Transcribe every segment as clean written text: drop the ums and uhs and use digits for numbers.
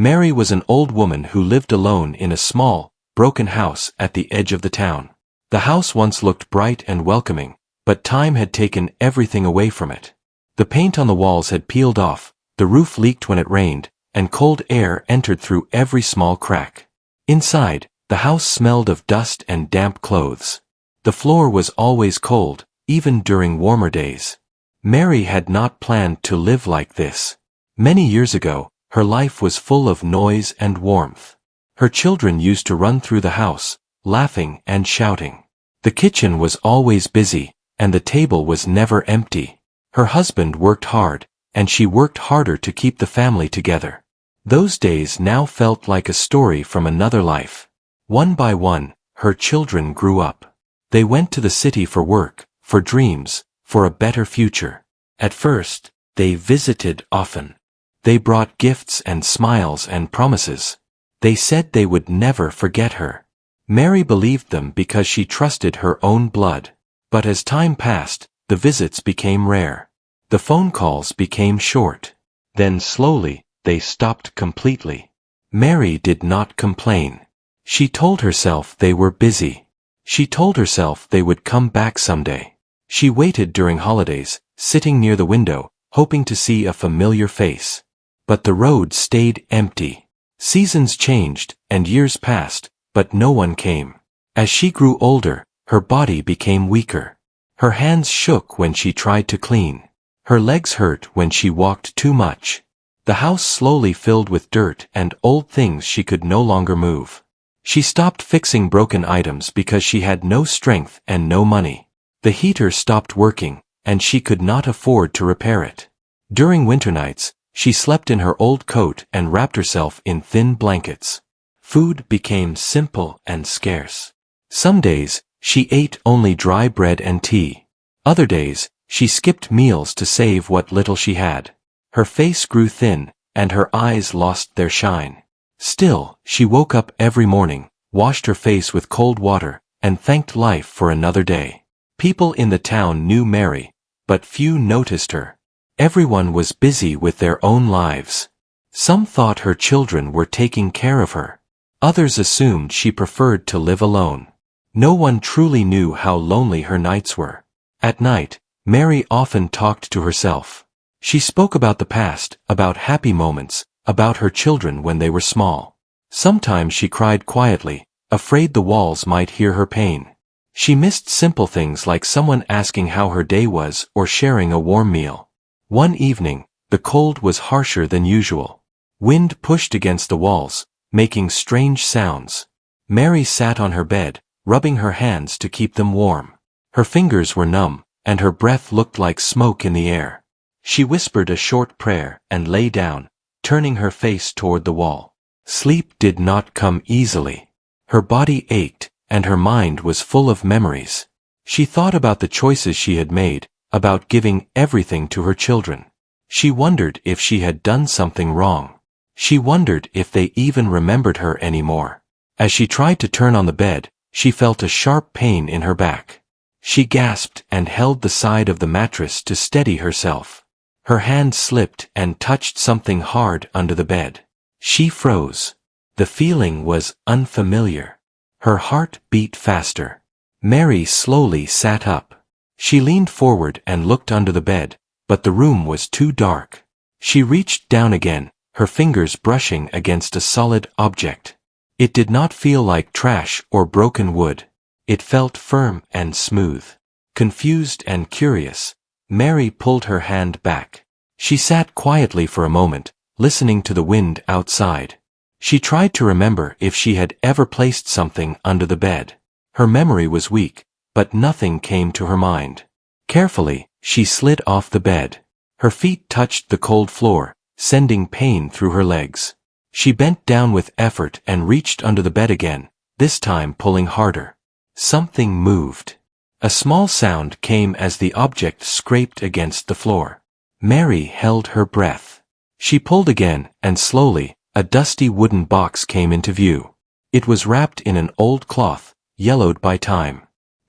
Mary was an old woman who lived alone in a small, broken house at the edge of the town. The house once looked bright and welcoming, but time had taken everything away from it. The paint on the walls had peeled off, the roof leaked when it rained, and cold air entered through every small crack. Inside, the house smelled of dust and damp clothes. The floor was always cold, even during warmer days. Mary had not planned to live like this. Many years ago, her life was full of noise and warmth. Her children used to run through the house, laughing and shouting. The kitchen was always busy, and the table was never empty. Her husband worked hard, and she worked harder to keep the family together. Those days now felt like a story from another life. One by one, her children grew up. They went to the city for work, for dreams, for a better future. At first, they visited often. They brought gifts and smiles and promises. They said they would never forget her. Mary believed them because she trusted her own blood. But as time passed, the visits became rare. The phone calls became short. Then slowly, they stopped completely. Mary did not complain. She told herself they were busy. She told herself they would come back someday. She waited during holidays, sitting near the window, hoping to see a familiar face. But the road stayed empty. Seasons changed, and years passed, but no one came. As she grew older, her body became weaker. Her hands shook when she tried to clean. Her legs hurt when she walked too much. The house slowly filled with dirt and old things she could no longer move. She stopped fixing broken items because she had no strength and no money. The heater stopped working, and she could not afford to repair it. During winter nights, she slept in her old coat and wrapped herself in thin blankets. Food became simple and scarce. Some days, she ate only dry bread and tea. Other days, she skipped meals to save what little she had. Her face grew thin, and her eyes lost their shine. Still, she woke up every morning, washed her face with cold water, and thanked life for another day. People in the town knew Mary, but few noticed her. Everyone was busy with their own lives. Some thought her children were taking care of her. Others assumed she preferred to live alone. No one truly knew how lonely her nights were. At night, Mary often talked to herself. She spoke about the past, about happy moments, about her children when they were small. Sometimes she cried quietly, afraid the walls might hear her pain. She missed simple things like someone asking how her day was or sharing a warm meal. One evening, the cold was harsher than usual. Wind pushed against the walls, making strange sounds. Mary sat on her bed, rubbing her hands to keep them warm. Her fingers were numb, and her breath looked like smoke in the air. She whispered a short prayer and lay down, turning her face toward the wall. Sleep did not come easily. Her body ached, and her mind was full of memories. She thought about the choices she had made, about giving everything to her children. She wondered if she had done something wrong. She wondered if they even remembered her anymore. As she tried to turn on the bed, she felt a sharp pain in her back. She gasped and held the side of the mattress to steady herself. Her hand slipped and touched something hard under the bed. She froze. The feeling was unfamiliar. Her heart beat faster. Mary slowly sat up. She leaned forward and looked under the bed, but the room was too dark. She reached down again, her fingers brushing against a solid object. It did not feel like trash or broken wood. It felt firm and smooth. Confused and curious, Mary pulled her hand back. She sat quietly for a moment, listening to the wind outside. She tried to remember if she had ever placed something under the bed. Her memory was weak, but nothing came to her mind. Carefully, she slid off the bed. Her feet touched the cold floor, sending pain through her legs. She bent down with effort and reached under the bed again, this time pulling harder. Something moved. A small sound came as the object scraped against the floor. Mary held her breath. She pulled again, and slowly, a dusty wooden box came into view. It was wrapped in an old cloth, yellowed by time.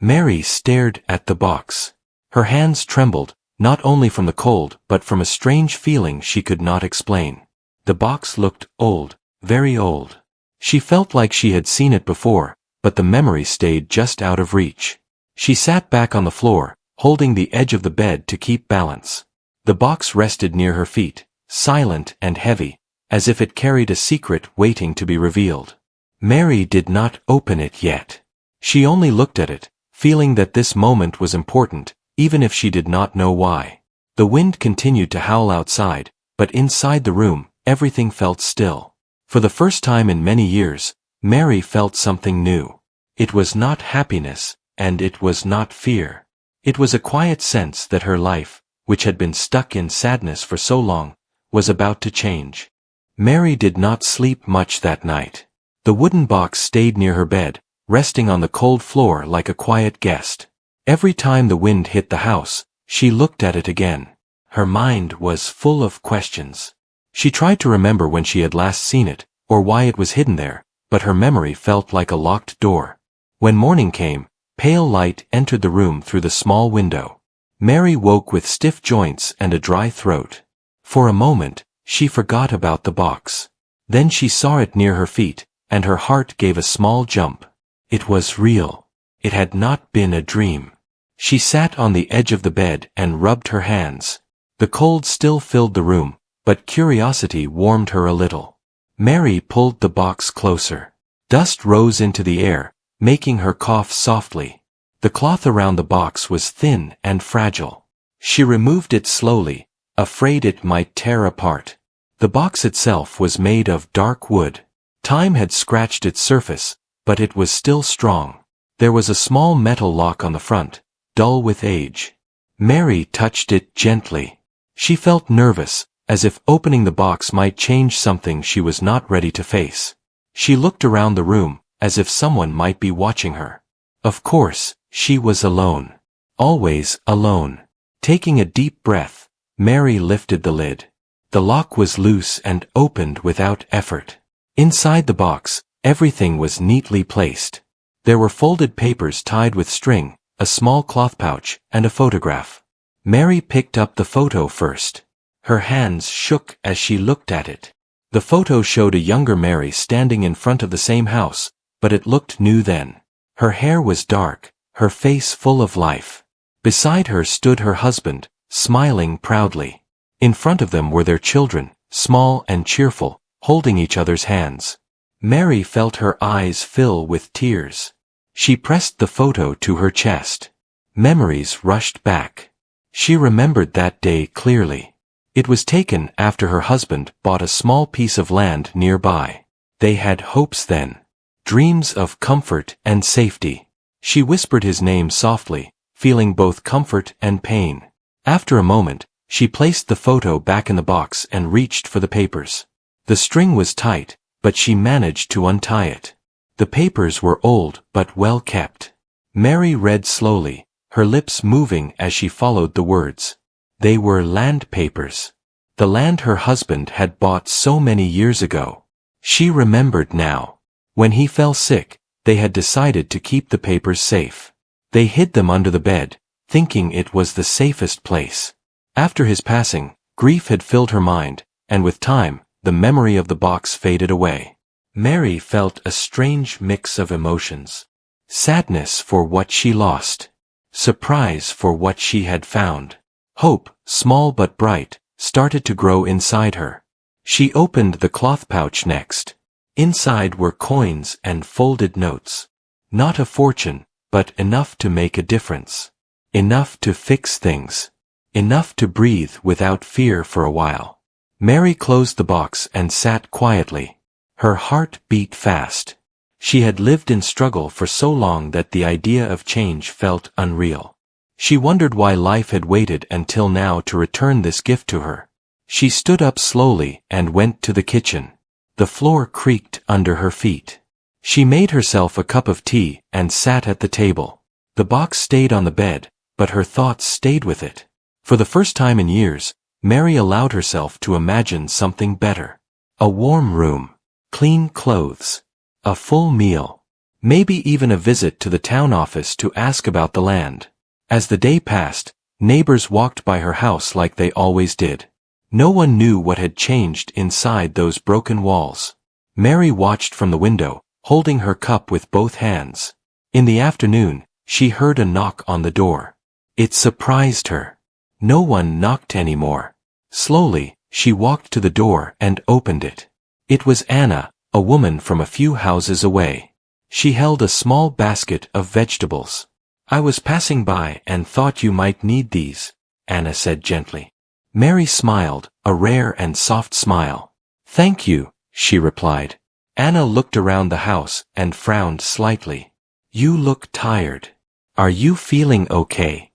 Mary stared at the box. Her hands trembled, not only from the cold but from a strange feeling she could not explain. The box looked old, very old. She felt like she had seen it before, but the memory stayed just out of reach. She sat back on the floor, holding the edge of the bed to keep balance. The box rested near her feet, silent and heavy, as if it carried a secret waiting to be revealed. Mary did not open it yet. She only looked at it, feeling that this moment was important, even if she did not know why. The wind continued to howl outside, but inside the room, everything felt still. For the first time in many years, Mary felt something new. It was not happiness, and it was not fear. It was a quiet sense that her life, which had been stuck in sadness for so long, was about to change. Mary did not sleep much that night. The wooden box stayed near her bed, resting on the cold floor like a quiet guest. Every time the wind hit the house, she looked at it again. Her mind was full of questions. She tried to remember when she had last seen it, or why it was hidden there, but her memory felt like a locked door. When morning came, pale light entered the room through the small window. Mary woke with stiff joints and a dry throat. For a moment, she forgot about the box. Then she saw it near her feet, and her heart gave a small jump. It was real. It had not been a dream. She sat on the edge of the bed and rubbed her hands. The cold still filled the room, but curiosity warmed her a little. Mary pulled the box closer. Dust rose into the air, making her cough softly. The cloth around the box was thin and fragile. She removed it slowly, afraid it might tear apart. The box itself was made of dark wood. Time had scratched its surface, but it was still strong. There was a small metal lock on the front, dull with age. Mary touched it gently. She felt nervous, as if opening the box might change something she was not ready to face. She looked around the room, as if someone might be watching her. Of course, she was alone. Always alone. Taking a deep breath, Mary lifted the lid. The lock was loose and opened without effort. Inside the box, everything was neatly placed. There were folded papers tied with string, a small cloth pouch, and a photograph. Mary picked up the photo first. Her hands shook as she looked at it. The photo showed a younger Mary standing in front of the same house, but it looked new then. Her hair was dark, her face full of life. Beside her stood her husband, smiling proudly. In front of them were their children, small and cheerful, holding each other's hands. Mary felt her eyes fill with tears. She pressed the photo to her chest. Memories rushed back. She remembered that day clearly. It was taken after her husband bought a small piece of land nearby. They had hopes then. Dreams of comfort and safety. She whispered his name softly, feeling both comfort and pain. After a moment, she placed the photo back in the box and reached for the papers. The string was tight, but she managed to untie it. The papers were old but well kept. Mary read slowly, her lips moving as she followed the words. They were land papers. The land her husband had bought so many years ago. She remembered now. When he fell sick, they had decided to keep the papers safe. They hid them under the bed, thinking it was the safest place. After his passing, grief had filled her mind, and with time, the memory of the box faded away. Mary felt a strange mix of emotions. Sadness for what she lost. Surprise for what she had found. Hope, small but bright, started to grow inside her. She opened the cloth pouch next. Inside were coins and folded notes. Not a fortune, but enough to make a difference. Enough to fix things. Enough to breathe without fear for a while. Mary closed the box and sat quietly. Her heart beat fast. She had lived in struggle for so long that the idea of change felt unreal. She wondered why life had waited until now to return this gift to her. She stood up slowly and went to the kitchen. The floor creaked under her feet. She made herself a cup of tea and sat at the table. The box stayed on the bed, but her thoughts stayed with it. For the first time in years, Mary allowed herself to imagine something better. A warm room, clean clothes, a full meal, maybe even a visit to the town office to ask about the land. As the day passed, neighbors walked by her house like they always did. No one knew what had changed inside those broken walls. Mary watched from the window, holding her cup with both hands. In the afternoon, she heard a knock on the door. It surprised her. No one knocked anymore. Slowly, she walked to the door and opened it. It was Anna, a woman from a few houses away. She held a small basket of vegetables. "I was passing by and thought you might need these," Anna said gently. Mary smiled, a rare and soft smile. "Thank you," she replied. Anna looked around the house and frowned slightly. "You look tired. Are you feeling okay?"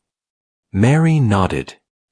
Mary nodded.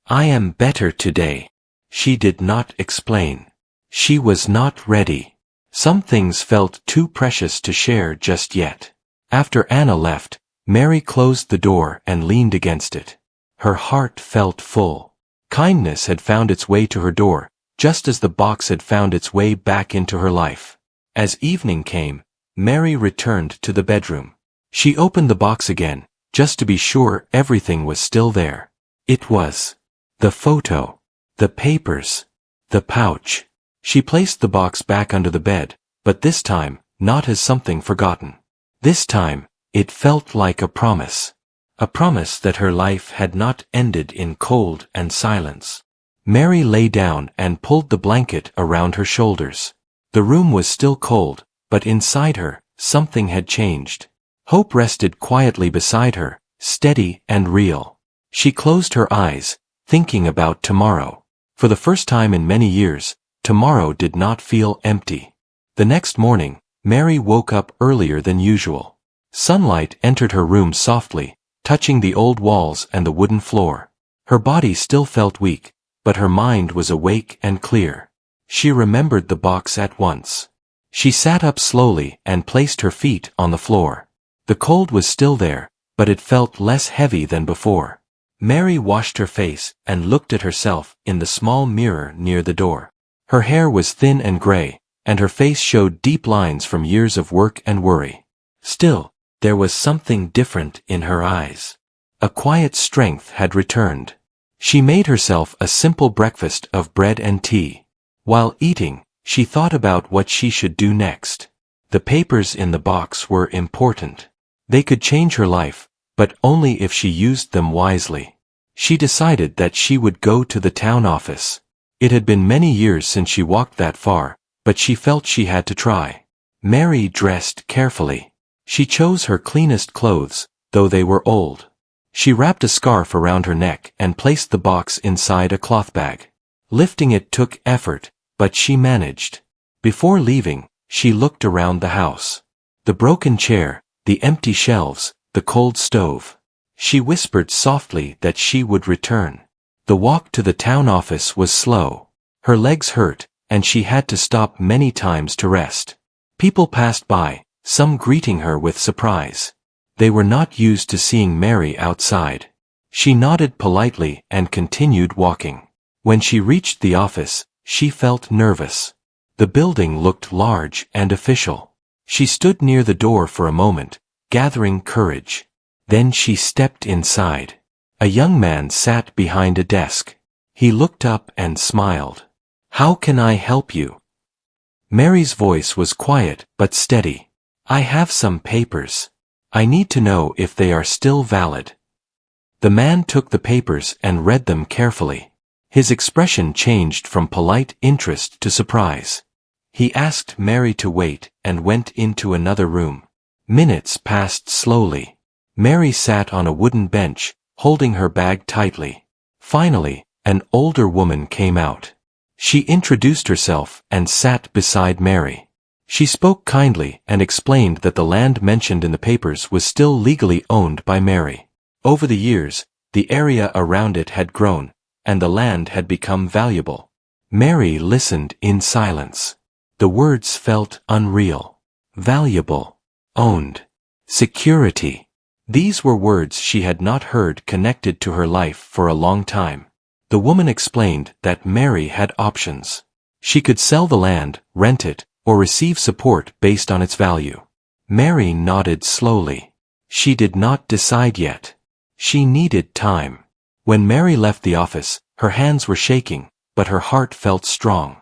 "I am better today." She did not explain. She was not ready. Some things felt too precious to share just yet. After Anna left, Mary closed the door and leaned against it. Her heart felt full. Kindness had found its way to her door, just as the box had found its way back into her life. As evening came, Mary returned to the bedroom. She opened the box again, just to be sure everything was still there. It was. The photo. The papers. The pouch. She placed the box back under the bed, but this time, not as something forgotten. This time, it felt like a promise. A promise that her life had not ended in cold and silence. Mary lay down and pulled the blanket around her shoulders. The room was still cold, but inside her, something had changed. Hope rested quietly beside her, steady and real. She closed her eyes, thinking about tomorrow. For the first time in many years, tomorrow did not feel empty. The next morning, Mary woke up earlier than usual. Sunlight entered her room softly, touching the old walls and the wooden floor. Her body still felt weak, but her mind was awake and clear. She remembered the box at once. She sat up slowly and placed her feet on the floor. The cold was still there, but it felt less heavy than before. Mary washed her face and looked at herself in the small mirror near the door. Her hair was thin and gray, and her face showed deep lines from years of work and worry. Still, there was something different in her eyes. A quiet strength had returned. She made herself a simple breakfast of bread and tea. While eating, she thought about what she should do next. The papers in the box were important. They could change her life, but only if she used them wisely. She decided that she would go to the town office. It had been many years since she walked that far, but she felt she had to try. Mary dressed carefully. She chose her cleanest clothes, though they were old. She wrapped a scarf around her neck and placed the box inside a cloth bag. Lifting it took effort, but she managed. Before leaving, she looked around the house. The broken chair, the empty shelves, the cold stove. She whispered softly that she would return. The walk to the town office was slow. Her legs hurt, and she had to stop many times to rest. People passed by, some greeting her with surprise. They were not used to seeing Mary outside. She nodded politely and continued walking. When she reached the office, she felt nervous. The building looked large and official. She stood near the door for a moment, gathering courage. Then she stepped inside. A young man sat behind a desk. He looked up and smiled. "How can I help you?" Mary's voice was quiet but steady. "I have some papers. I need to know if they are still valid." The man took the papers and read them carefully. His expression changed from polite interest to surprise. He asked Mary to wait and went into another room. Minutes passed slowly. Mary sat on a wooden bench, holding her bag tightly. Finally, an older woman came out. She introduced herself and sat beside Mary. She spoke kindly and explained that the land mentioned in the papers was still legally owned by Mary. Over the years, the area around it had grown, and the land had become valuable. Mary listened in silence. The words felt unreal. Valuable. Owned. Security. These were words she had not heard connected to her life for a long time. The woman explained that Mary had options. She could sell the land, rent it, or receive support based on its value. Mary nodded slowly. She did not decide yet. She needed time. When Mary left the office, her hands were shaking, but her heart felt strong.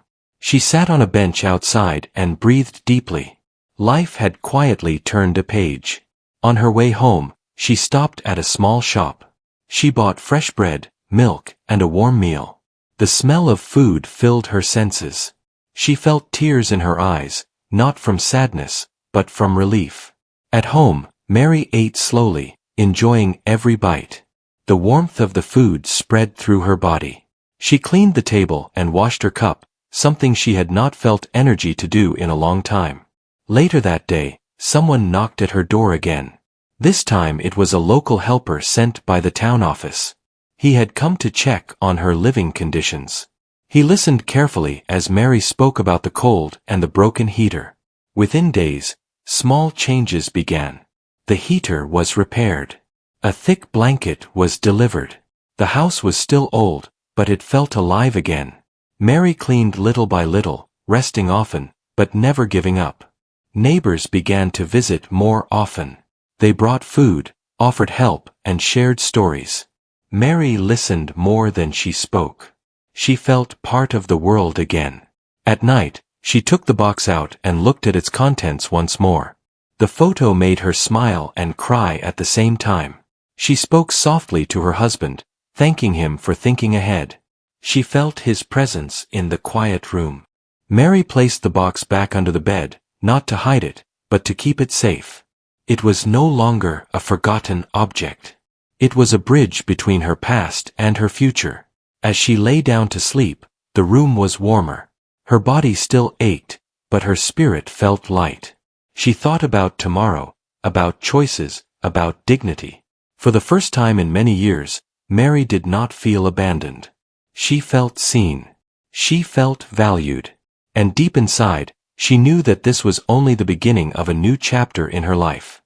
She sat on a bench outside and breathed deeply. Life had quietly turned a page. On her way home, she stopped at a small shop. She bought fresh bread, milk, and a warm meal. The smell of food filled her senses. She felt tears in her eyes, not from sadness, but from relief. At home, Mary ate slowly, enjoying every bite. The warmth of the food spread through her body. She cleaned the table and washed her cup, something she had not felt energy to do in a long time. Later that day, someone knocked at her door again. This time it was a local helper sent by the town office. He had come to check on her living conditions. He listened carefully as Mary spoke about the cold and the broken heater. Within days, small changes began. The heater was repaired. A thick blanket was delivered. The house was still old, but it felt alive again. Mary cleaned little by little, resting often, but never giving up. Neighbors began to visit more often. They brought food, offered help, and shared stories. Mary listened more than she spoke. She felt part of the world again. At night, she took the box out and looked at its contents once more. The photo made her smile and cry at the same time. She spoke softly to her husband, thanking him for thinking ahead. She felt his presence in the quiet room. Mary placed the box back under the bed, not to hide it, but to keep it safe. It was no longer a forgotten object. It was a bridge between her past and her future. As she lay down to sleep, the room was warmer. Her body still ached, but her spirit felt light. She thought about tomorrow, about choices, about dignity. For the first time in many years, Mary did not feel abandoned. She felt seen. She felt valued. And deep inside, she knew that this was only the beginning of a new chapter in her life.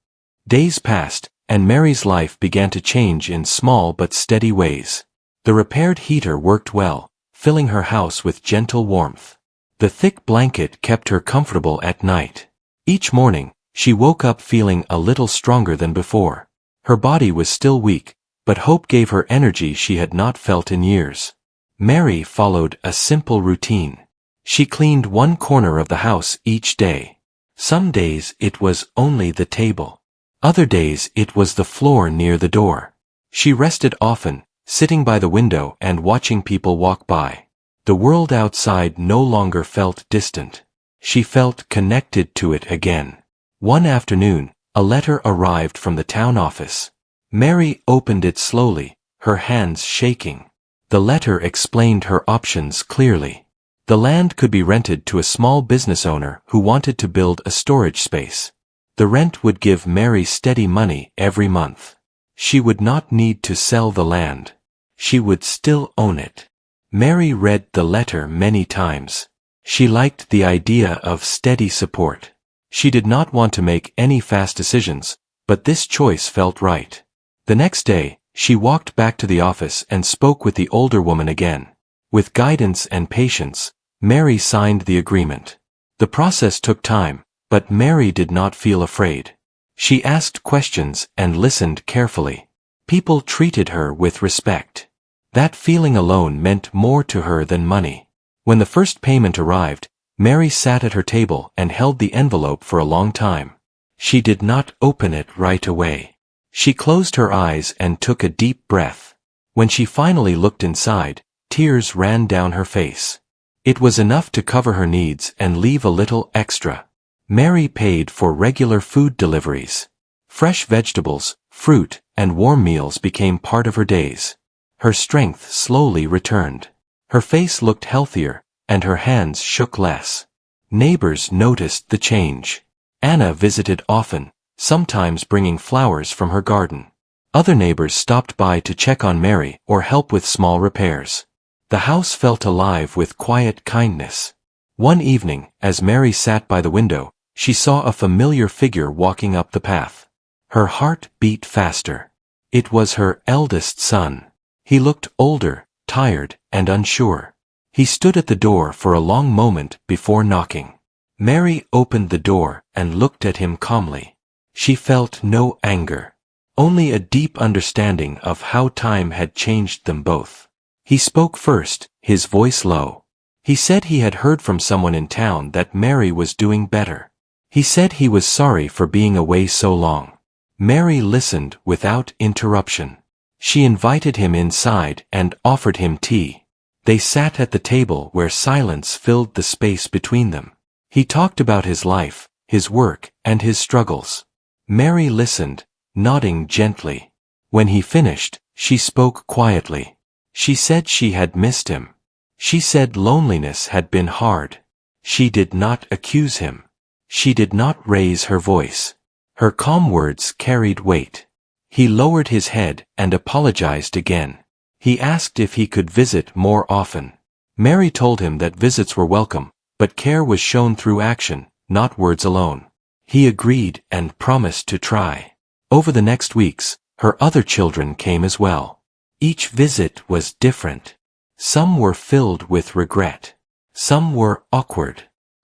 Days passed, and Mary's life began to change in small but steady ways. The repaired heater worked well, filling her house with gentle warmth. The thick blanket kept her comfortable at night. Each morning, she woke up feeling a little stronger than before. Her body was still weak, but hope gave her energy she had not felt in years. Mary followed a simple routine. She cleaned one corner of the house each day. Some days it was only the table. Other days it was the floor near the door. She rested often, sitting by the window and watching people walk by. The world outside no longer felt distant. She felt connected to it again. One afternoon, a letter arrived from the town office. Mary opened it slowly, her hands shaking. The letter explained her options clearly. The land could be rented to a small business owner who wanted to build a storage space. The rent would give Mary steady money every month. She would not need to sell the land. She would still own it. Mary read the letter many times. She liked the idea of steady support. She did not want to make any fast decisions, but this choice felt right. The next day, she walked back to the office and spoke with the older woman again. With guidance and patience, Mary signed the agreement. The process took time, but Mary did not feel afraid. She asked questions and listened carefully. People treated her with respect. That feeling alone meant more to her than money. When the first payment arrived, Mary sat at her table and held the envelope for a long time. She did not open it right away. She closed her eyes and took a deep breath. When she finally looked inside, tears ran down her face. It was enough to cover her needs and leave a little extra. Mary paid for regular food deliveries. Fresh vegetables, fruit, and warm meals became part of her days. Her strength slowly returned. Her face looked healthier, and her hands shook less. Neighbors noticed the change. Anna visited often, sometimes bringing flowers from her garden. Other neighbors stopped by to check on Mary or help with small repairs. The house felt alive with quiet kindness. One evening, as Mary sat by the window, she saw a familiar figure walking up the path. Her heart beat faster. It was her eldest son. He looked older, tired, and unsure. He stood at the door for a long moment before knocking. Mary opened the door and looked at him calmly. She felt no anger, only a deep understanding of how time had changed them both. He spoke first, his voice low. He said he had heard from someone in town that Mary was doing better. He said he was sorry for being away so long. Mary listened without interruption. She invited him inside and offered him tea. They sat at the table where silence filled the space between them. He talked about his life, his work, and his struggles. Mary listened, nodding gently. When he finished, she spoke quietly. She said she had missed him. She said loneliness had been hard. She did not accuse him. She did not raise her voice. Her calm words carried weight. He lowered his head and apologized again. He asked if he could visit more often. Mary told him that visits were welcome, but care was shown through action, not words alone. He agreed and promised to try. Over the next weeks, her other children came as well. Each visit was different. Some were filled with regret. Some were awkward.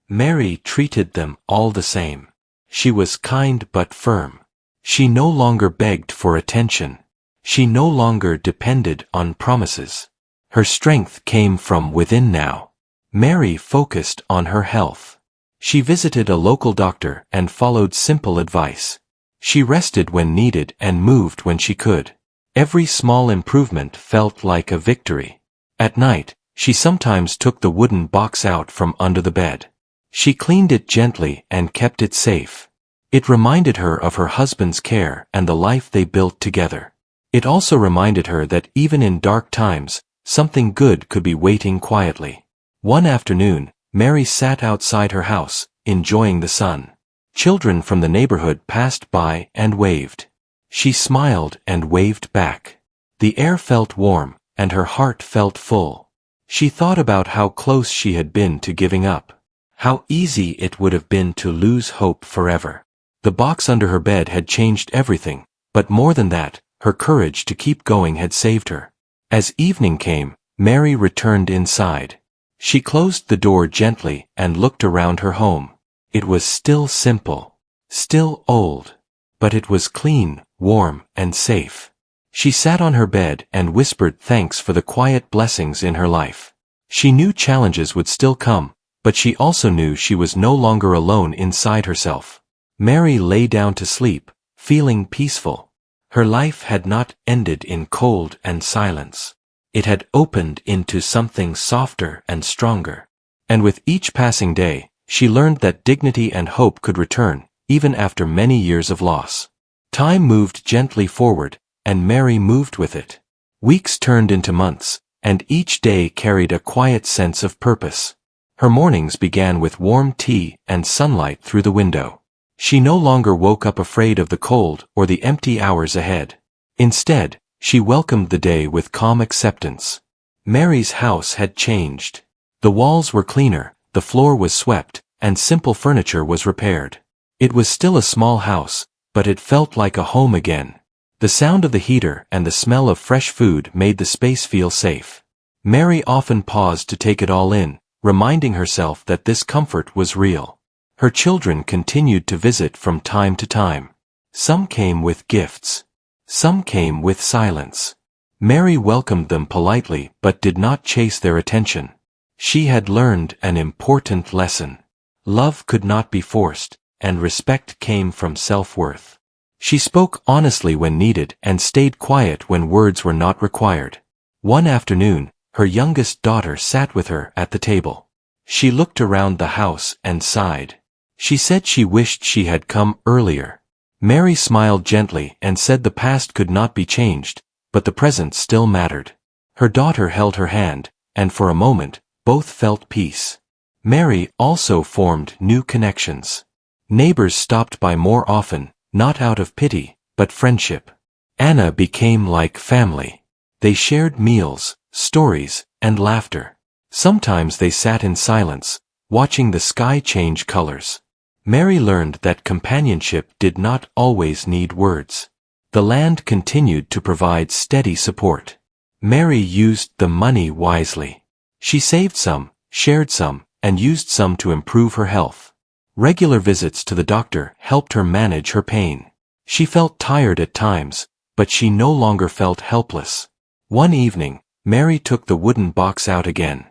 Mary treated them all the same. She was kind but firm. She no longer begged for attention. She no longer depended on promises. Her strength came from within now. Mary focused on her health. She visited a local doctor and followed simple advice. She rested when needed and moved when she could. Every small improvement felt like a victory. At night, she sometimes took the wooden box out from under the bed. She cleaned it gently and kept it safe. It reminded her of her husband's care and the life they built together. It also reminded her that even in dark times, something good could be waiting quietly. One afternoon, Mary sat outside her house, enjoying the sun. Children from the neighborhood passed by and waved. She smiled and waved back. The air felt warm, and her heart felt full. She thought about how close she had been to giving up. How easy it would have been to lose hope forever. The box under her bed had changed everything, but more than that, her courage to keep going had saved her. As evening came, Mary returned inside. She closed the door gently and looked around her home. It was still simple, still old, but it was clean, warm, and safe. She sat on her bed and whispered thanks for the quiet blessings in her life. She knew challenges would still come, but she also knew she was no longer alone inside herself. Mary lay down to sleep, feeling peaceful. Her life had not ended in cold and silence. It had opened into something softer and stronger. And with each passing day, she learned that dignity and hope could return, even after many years of loss. Time moved gently forward, and Mary moved with it. Weeks turned into months, and each day carried a quiet sense of purpose. Her mornings began with warm tea and sunlight through the window. She no longer woke up afraid of the cold or the empty hours ahead. Instead, she welcomed the day with calm acceptance. Mary's house had changed. The walls were cleaner, the floor was swept, and simple furniture was repaired. It was still a small house, but it felt like a home again. The sound of the heater and the smell of fresh food made the space feel safe. Mary often paused to take it all in, reminding herself that this comfort was real. Her children continued to visit from time to time. Some came with gifts. Some came with silence. Mary welcomed them politely but did not chase their attention. She had learned an important lesson. Love could not be forced, and respect came from self-worth. She spoke honestly when needed and stayed quiet when words were not required. One afternoon, her youngest daughter sat with her at the table. She looked around the house and sighed. She said she wished she had come earlier. Mary smiled gently and said the past could not be changed, but the present still mattered. Her daughter held her hand, and for a moment, both felt peace. Mary also formed new connections. Neighbors stopped by more often, not out of pity, but friendship. Anna became like family. They shared meals, stories, and laughter. Sometimes they sat in silence, watching the sky change colors. Mary learned that companionship did not always need words. The land continued to provide steady support. Mary used the money wisely. She saved some, shared some, and used some to improve her health. Regular visits to the doctor helped her manage her pain. She felt tired at times, but she no longer felt helpless. One evening, Mary took the wooden box out again.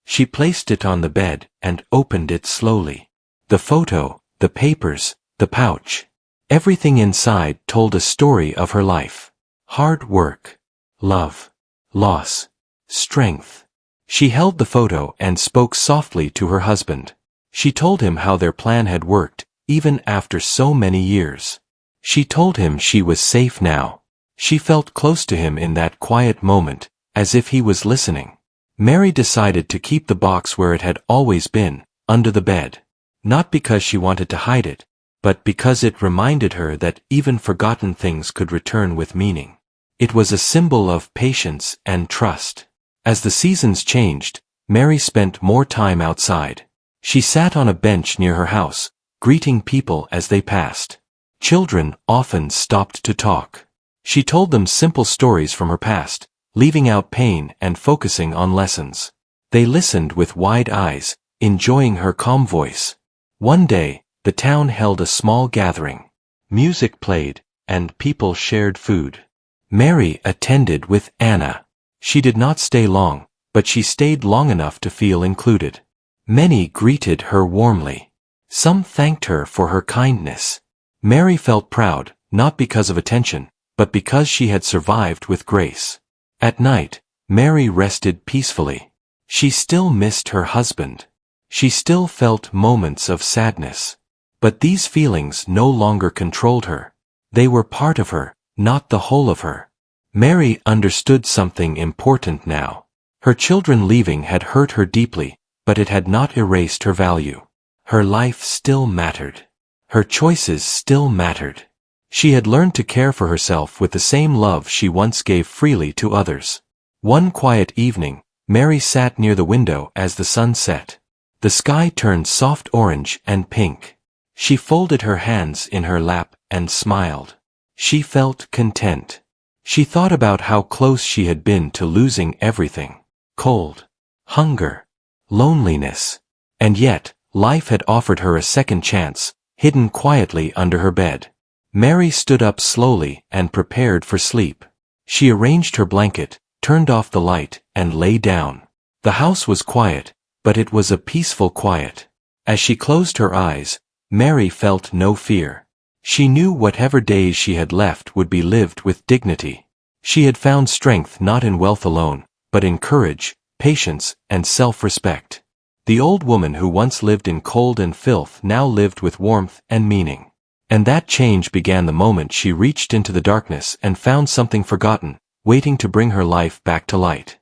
She placed it on the bed and opened it slowly. The photo, the papers, the pouch. Everything inside told a story of her life. Hard work, love, loss, strength. She held the photo and spoke softly to her husband. She told him how their plan had worked, even after so many years. She told him she was safe now. She felt close to him in that quiet moment, as if he was listening. Mary decided to keep the box where it had always been, under the bed. Not because she wanted to hide it, but because it reminded her that even forgotten things could return with meaning. It was a symbol of patience and trust. As the seasons changed, Mary spent more time outside. She sat on a bench near her house, greeting people as they passed. Children often stopped to talk. She told them simple stories from her past, leaving out pain and focusing on lessons. They listened with wide eyes, enjoying her calm voice. One day, the town held a small gathering. Music played, and people shared food. Mary attended with Anna. She did not stay long, but she stayed long enough to feel included. Many greeted her warmly. Some thanked her for her kindness. Mary felt proud, not because of attention, but because she had survived with grace. At night, Mary rested peacefully. She still missed her husband. She still felt moments of sadness. But these feelings no longer controlled her. They were part of her, not the whole of her. Mary understood something important now. Her children leaving had hurt her deeply, but it had not erased her value. Her life still mattered. Her choices still mattered. She had learned to care for herself with the same love she once gave freely to others. One quiet evening, Mary sat near the window as the sun set. The sky turned soft orange and pink. She folded her hands in her lap and smiled. She felt content. She thought about how close she had been to losing everything. Cold, hunger, loneliness. And yet, life had offered her a second chance, hidden quietly under her bed. Mary stood up slowly and prepared for sleep. She arranged her blanket, turned off the light, and lay down. The house was quiet, but it was a peaceful quiet. As she closed her eyes, Mary felt no fear. She knew whatever days she had left would be lived with dignity. She had found strength not in wealth alone, but in courage, patience, and self-respect. The old woman who once lived in cold and filth now lived with warmth and meaning. And that change began the moment she reached into the darkness and found something forgotten, waiting to bring her life back to light.